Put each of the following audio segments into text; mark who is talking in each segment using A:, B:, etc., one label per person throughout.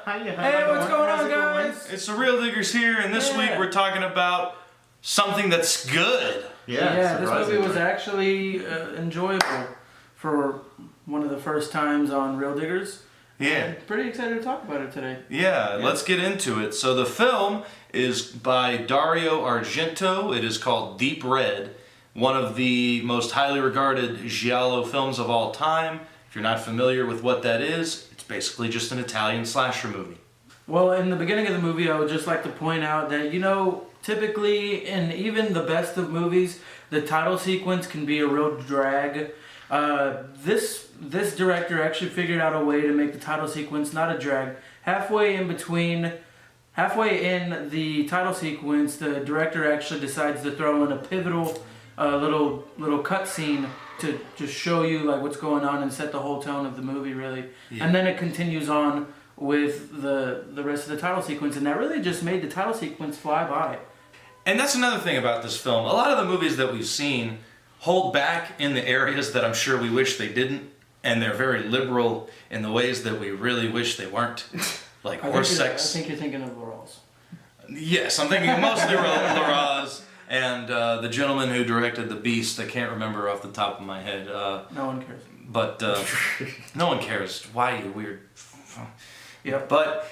A: Hey, what's going on, guys?
B: It's the Real Diggers here, and this week we're talking about something that's good.
A: Yeah, this movie was actually enjoyable for one of the first times on Real Diggers.
B: Yeah.
A: I'm pretty excited to talk about it today.
B: Yeah, let's get into it. So the film is by Dario Argento. It is called Deep Red, one of the most highly regarded giallo films of all time. If you're not familiar with what that is, it's basically just an Italian slasher movie.
A: Well, in the beginning of the movie, I would just like to point out that, typically in even the best of movies, the title sequence can be a real drag. This director actually figured out a way to make the title sequence not a drag. Halfway in the title sequence, the director actually decides to throw in a pivotal little cut scene to just show you like what's going on and set the whole tone of the movie, really. Yeah. And then it continues on with the rest of the title sequence, and that really just made the title sequence fly by.
B: And that's another thing about this film. A lot of the movies that we've seen hold back in the areas that I'm sure we wish they didn't, and they're very liberal in the ways that we really wish they weren't, like horse sex.
A: I think you're thinking of Laurel's.
B: Yes, I'm thinking mostly Laraz and the gentleman who directed The Beast. I can't remember off the top of my head.
A: No one cares.
B: But no one cares. Why, you weird...
A: Yep.
B: But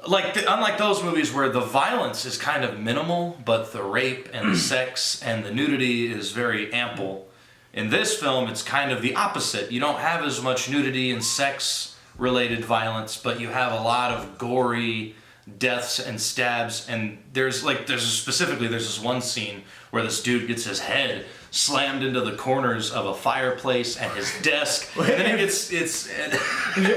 B: unlike those movies where the violence is kind of minimal, but the rape and the sex and the nudity is very ample, in this film it's kind of the opposite. You don't have as much nudity and sex-related violence, but you have a lot of gory deaths and stabs. And there's this one scene where this dude gets his head slammed into the corners of a fireplace and his desk, and then it's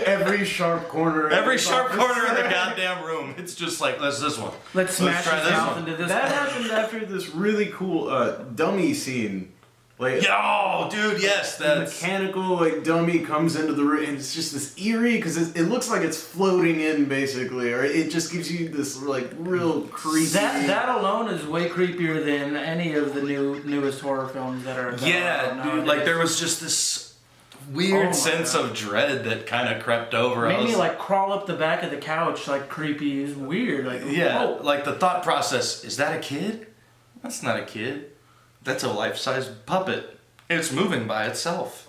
C: every sharp corner.
B: Every sharp corner in the goddamn room. It's just like, let's this one.
A: Let's smash his mouth into this.
C: That happened after this really cool dummy scene. Like,
B: yo, dude, yes, that's
C: mechanical dummy comes into the room, and it's just this eerie because it looks like it's floating in basically, or it just gives you this real creepy.
A: That alone is way creepier than any of the newest horror films that are.
B: Dude, like there was just this weird sense of dread that kind of crept over us.
A: Made me crawl up the back of the couch, creepy. It's weird. Whoa.
B: Like the thought process: is that a kid? That's not a kid. That's a life-size puppet. It's moving by itself.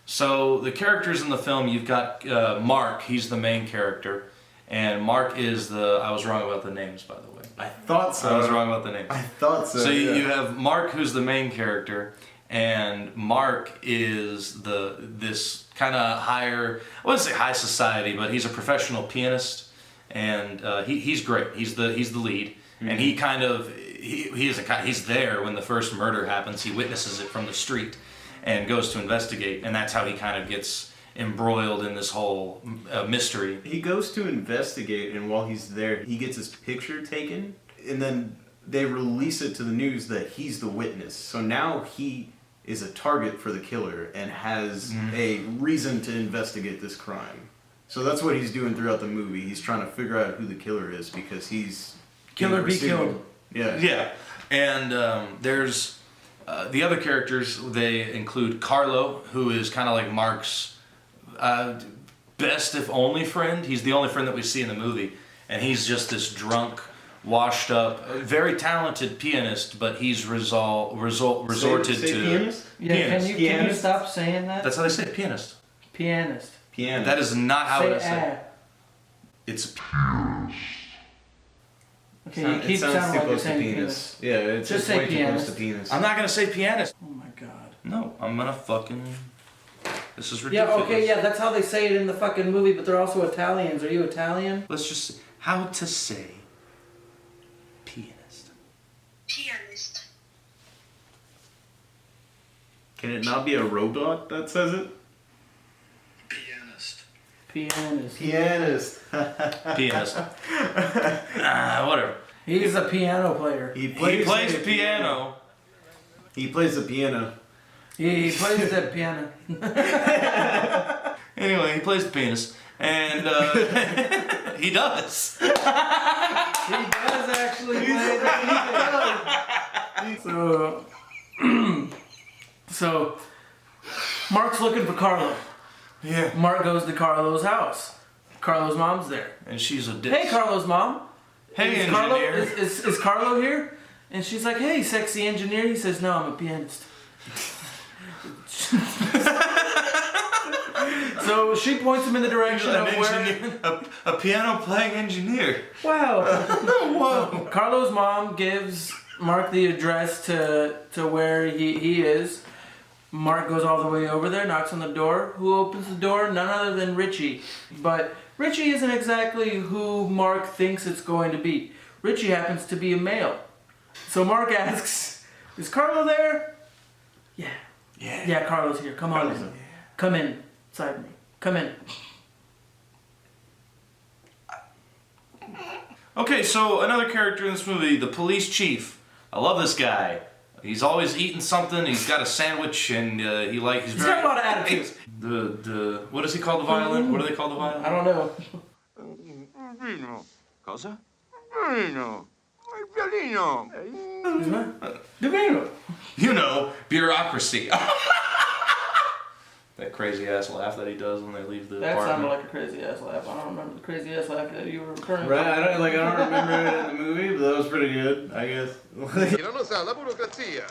B: So the characters in the film, you've got Mark. He's the main character. And Mark is I was wrong about the names, by the way.
C: I thought so.
B: I was wrong about the names.
C: I thought so.
B: So you have Mark, who's the main character. And Mark is this kind of higher, I wouldn't say high society, but he's a professional pianist. And he's great. He's the lead. Mm-hmm. And he kind of... He's there when the first murder happens. He witnesses it from the street and goes to investigate, and that's how he kind of gets embroiled in this whole mystery.
C: He goes to investigate, and while he's there, he gets his picture taken, and then they release it to the news that he's the witness. So now he is a target for the killer and has a reason to investigate this crime. So that's what he's doing throughout the movie. He's trying to figure out who the killer is because he's...
A: Killer be killed.
B: Yeah. And there's the other characters. They include Carlo, who is kind of like Mark's best, if only, friend. He's the only friend that we see in the movie. And he's just this drunk, washed up, very talented pianist, but he's resorted to...
C: Pianist?
A: Yeah, can you stop saying that?
B: That's how they say it, pianist.
A: Pianist.
B: That is not how it is said. It's pianist.
A: Okay, you keep sounding like you're saying penis.
C: Yeah, it's
A: just say
C: way
A: pianist.
C: Too close to penis.
B: I'm not going to say pianist.
A: Oh my god.
B: No, I'm going to fucking... This is ridiculous.
A: Yeah, okay, yeah, that's how they say it in the fucking movie, but they're also Italians. Are you Italian?
B: Let's just... How to say... Pianist.
D: Pianist.
C: Can it not be a robot that says it?
A: Pianist.
B: Pianist. Whatever.
A: He's a piano player.
B: He plays piano.
C: He plays the piano.
A: He plays the piano.
B: Anyway, he plays the pianist. And he does.
A: He does actually play the piano. So, Mark's looking for Carlo.
B: Yeah.
A: Mark goes to Carlo's house. Carlo's mom's there.
B: And she's a dick.
A: Hey, Carlo's mom.
B: Hey,
A: Is Carlo,
B: engineer.
A: is Carlo here? And she's like, hey, sexy engineer. He says, no, I'm a pianist. So she points him in the direction of where...
B: A piano-playing engineer.
A: Wow.
B: Whoa.
A: Carlo's mom gives Mark the address to where he is. Mark goes all the way over there, knocks on the door. Who opens the door? None other than Richie. But Richie isn't exactly who Mark thinks it's going to be. Richie happens to be a male. So Mark asks, is Carlo there? Yeah. Yeah, Carlo's here. Come on in. Come in. Inside me. Come in.
B: Okay, so another character in this movie, the police chief. I love this guy. He's always eating something. He's got a sandwich, and he's very.
A: Got a lot of attitude.
B: The what does he call the violin? What do they call the violin?
A: I don't know.
E: Vino. Cosa? Vino. Il violino.
B: You know, bureaucracy. That crazy ass laugh that he does when they leave the
A: That
B: apartment.
A: sounded like a crazy ass laugh. I don't remember the crazy ass laugh that you were referring to.
C: Right, I don't remember it in the movie, but that was pretty good, I guess.
E: Non lo sa, la burocrazia.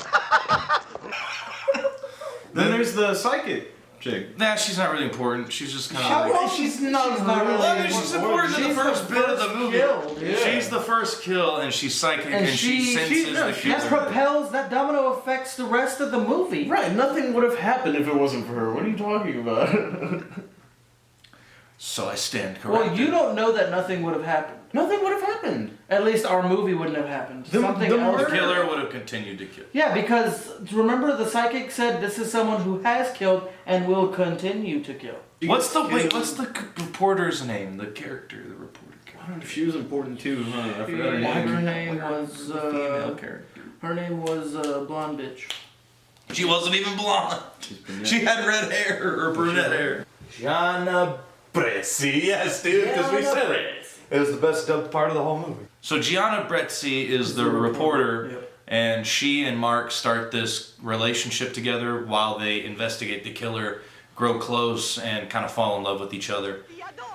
C: Then there's the psychic chick.
B: Nah, she's not really important. She's just kind of.
A: She's not
B: Well, I mean, she's important in the first bit of the movie.
A: Kill, dude.
B: She's the first kill, and she's psychic, and she senses the
A: that
B: killer.
A: propels, that domino affects the rest of the movie.
C: Right, nothing would have happened if it wasn't for her. What are you talking about?
B: So I stand corrected.
A: Well, you don't know that nothing would have happened.
C: Nothing would have happened.
A: At least our movie wouldn't have happened.
C: The
A: Something
C: murder-
A: else.
B: The killer would have continued to kill.
A: Yeah, because remember the psychic said this is someone who has killed and will continue to kill.
B: What's the reporter's name? The character, the reporter character.
C: She was important too, huh? I forgot her name.
A: Her name was
B: Female character.
A: her name was blonde bitch.
B: She wasn't even blonde. She had red hair or brunette hair. Gianna Brezzi. Yes, dude, because we said it. It was the best dubbed part of the whole movie. So Gianna Brezzi is the reporter,
A: Yep.
B: and she and Mark start this relationship together while they investigate the killer, grow close, and kind of fall in love with each other.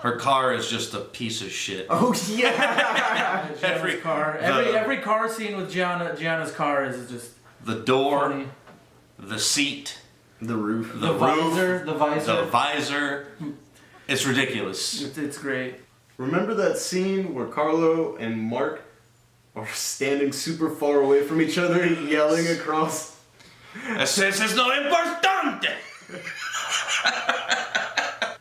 B: Her car is just a piece of shit.
C: Oh yeah!
B: Every
A: car, every car scene with Gianna's car is just
B: the door,
A: funny.
B: the seat,
C: The roof.
B: the roof,
A: the visor.
B: the visor. It's ridiculous.
A: It's great.
C: Remember that scene where Carlo and Mark are standing super far away from each other, yelling across?
B: Eso es lo importante.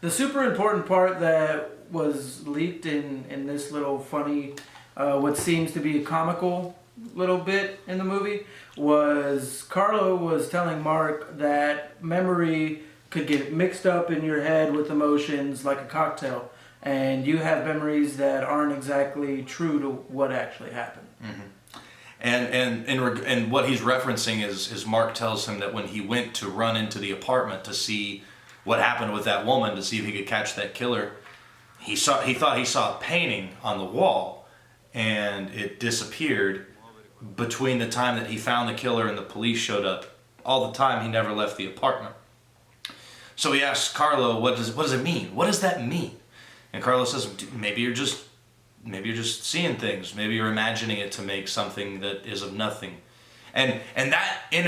A: The super important part that was leaked in this little funny, what seems to be a comical little bit in the movie, was Carlo was telling Mark that memory could get mixed up in your head with emotions like a cocktail, and you have memories that aren't exactly true to what actually happened.
B: Mm-hmm. And what he's referencing is Mark tells him that when he went to run into the apartment to see what happened with that woman, to see if he could catch that killer, he thought he saw a painting on the wall, and it disappeared between the time that he found the killer and the police showed up. All the time he never left the apartment. So he asks Carlo, what does it mean? What does that mean? And Carlo says, maybe you're just seeing things. Maybe you're imagining it to make something that is of nothing. And that in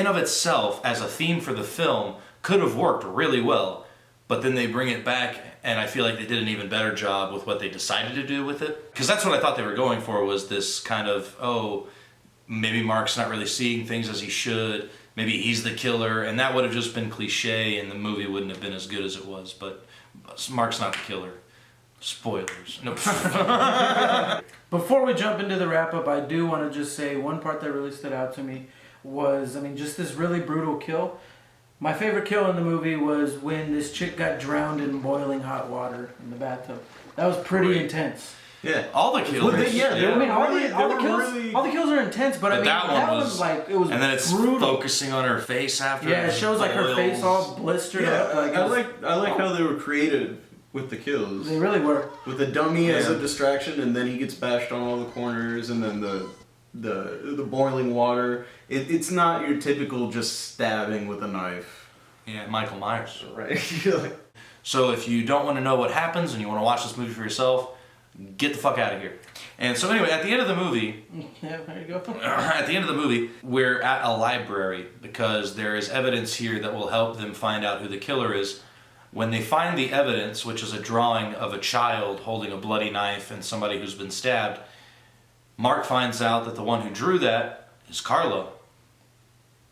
B: of itself, as a theme for the film, could have worked really well. But then they bring it back, and I feel like they did an even better job with what they decided to do with it. Because that's what I thought they were going for, was this kind of, maybe Mark's not really seeing things as he should. Maybe he's the killer, and that would have just been cliche, and the movie wouldn't have been as good as it was. But Mark's not the killer. Spoilers. Nope.
A: Before we jump into the wrap-up, I do want to just say one part that really stood out to me was, just this really brutal kill. My favorite kill in the movie was when this chick got drowned in boiling hot water in the bathtub. That was pretty intense.
C: Yeah.
B: All the kills.
C: Well,
A: All the kills are intense, but
B: that one was
A: like, it was
B: and then it's
A: brutal.
B: focusing on her face after.
A: Yeah, it shows like her face all blistered up.
C: I like how they were creative with the kills.
A: They really were.
C: With the dummy as a distraction, and then he gets bashed on all the corners, and then the boiling water. It's not your typical just stabbing with a knife.
B: Yeah, Michael Myers.
C: Right.
B: So if you don't want to know what happens and you want to watch this movie for yourself, get the fuck out of here. And so anyway, at the end of the movie,
A: Yeah, there you go.
B: at the end of the movie, we're at a library because there is evidence here that will help them find out who the killer is. When they find the evidence, which is a drawing of a child holding a bloody knife and somebody who's been stabbed, Mark finds out that the one who drew that is Carlo.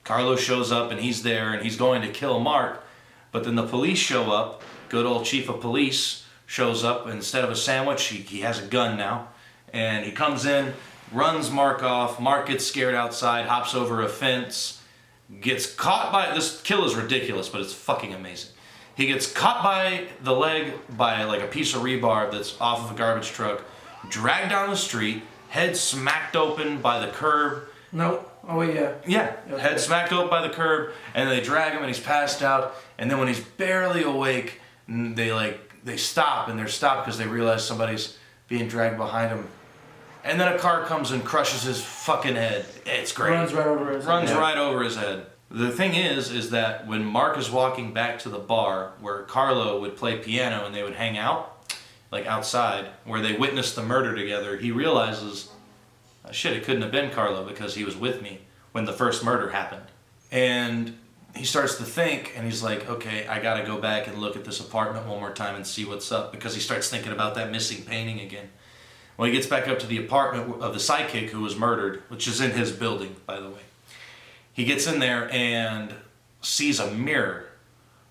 B: Carlo shows up and he's there and he's going to kill Mark, but then the police show up. Good old chief of police shows up, and instead of a sandwich, he has a gun now. And he comes in, runs Mark off. Mark gets scared outside, hops over a fence, gets caught by... This kill is ridiculous, but it's fucking amazing. He gets caught by the leg by like a piece of rebar that's off of a garbage truck, dragged down the street, head smacked open by the curb.
A: No. Oh, yeah.
B: Yeah,
A: Okay.
B: head smacked open by the curb, and they drag him, and he's passed out. And then when he's barely awake, they stop, and they're stopped because they realize somebody's being dragged behind him. And then a car comes and crushes his fucking head. It's great.
A: Runs right over his head.
B: Runs right over his head. The thing is that when Mark is walking back to the bar where Carlo would play piano and they would hang out, like outside, where they witnessed the murder together, he realizes, shit, it couldn't have been Carlo because he was with me when the first murder happened. And he starts to think, and he's like, okay, I gotta go back and look at this apartment one more time and see what's up, because he starts thinking about that missing painting again. Well, he gets back up to the apartment of the sidekick who was murdered, which is in his building, by the way. He gets in there and sees a mirror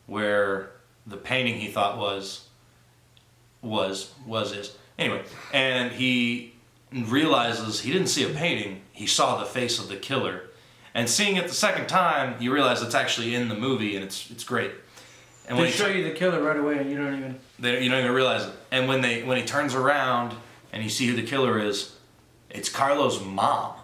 B: where the painting he thought was his. Anyway, and he realizes he didn't see a painting, he saw the face of the killer. And seeing it the second time, you realize it's actually in the movie, and it's great. And
A: They show you the killer right away, and you don't even...
B: you don't even realize it. And when he turns around and you see who the killer is, it's Carlo's mom.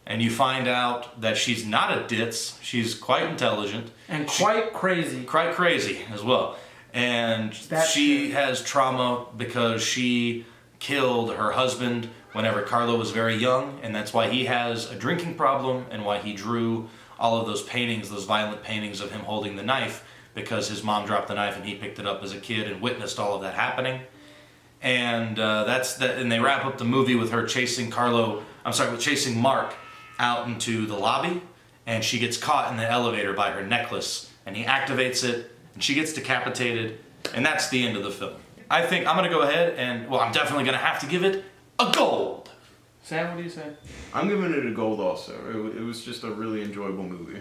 B: And you find out that she's not a ditz, she's quite intelligent.
A: And quite crazy.
B: Quite crazy as well. And she has trauma because she killed her husband whenever Carlo was very young, and that's why he has a drinking problem and why he drew all of those paintings, those violent paintings of him holding the knife, because his mom dropped the knife and he picked it up as a kid and witnessed all of that happening. And and they wrap up the movie with her chasing Mark out into the lobby, and she gets caught in the elevator by her necklace, and he activates it, and she gets decapitated, and that's the end of the film. I think I'm gonna go ahead and, well, I'm definitely gonna have to give it a gold.
A: Sam, what do you say?
C: I'm giving it a gold also. It was just a really enjoyable movie.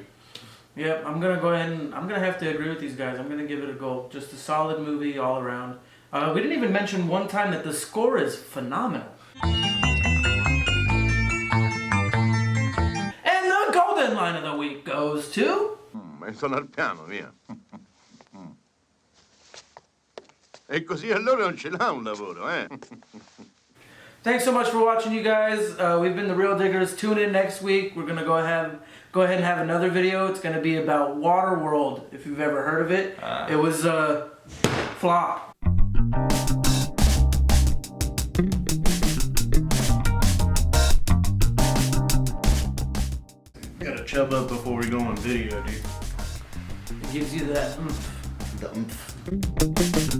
A: Yep, I'm gonna go ahead and I'm gonna have to agree with these guys. I'm gonna give it a gold. Just a solid movie all around. We didn't even mention one time that the score is phenomenal. And the golden line of the week goes to...
E: Sono al piano, via. E così allora non ce l'ha un lavoro, eh?
A: Thanks so much for watching, you guys. We've been the Real Diggers. Tune in next week. We're gonna go ahead and have another video. It's gonna be about Waterworld, if you've ever heard of it. It was a flop.
C: Gotta chub up before we go on video, dude.
A: It gives you that oomph.
C: The oomph.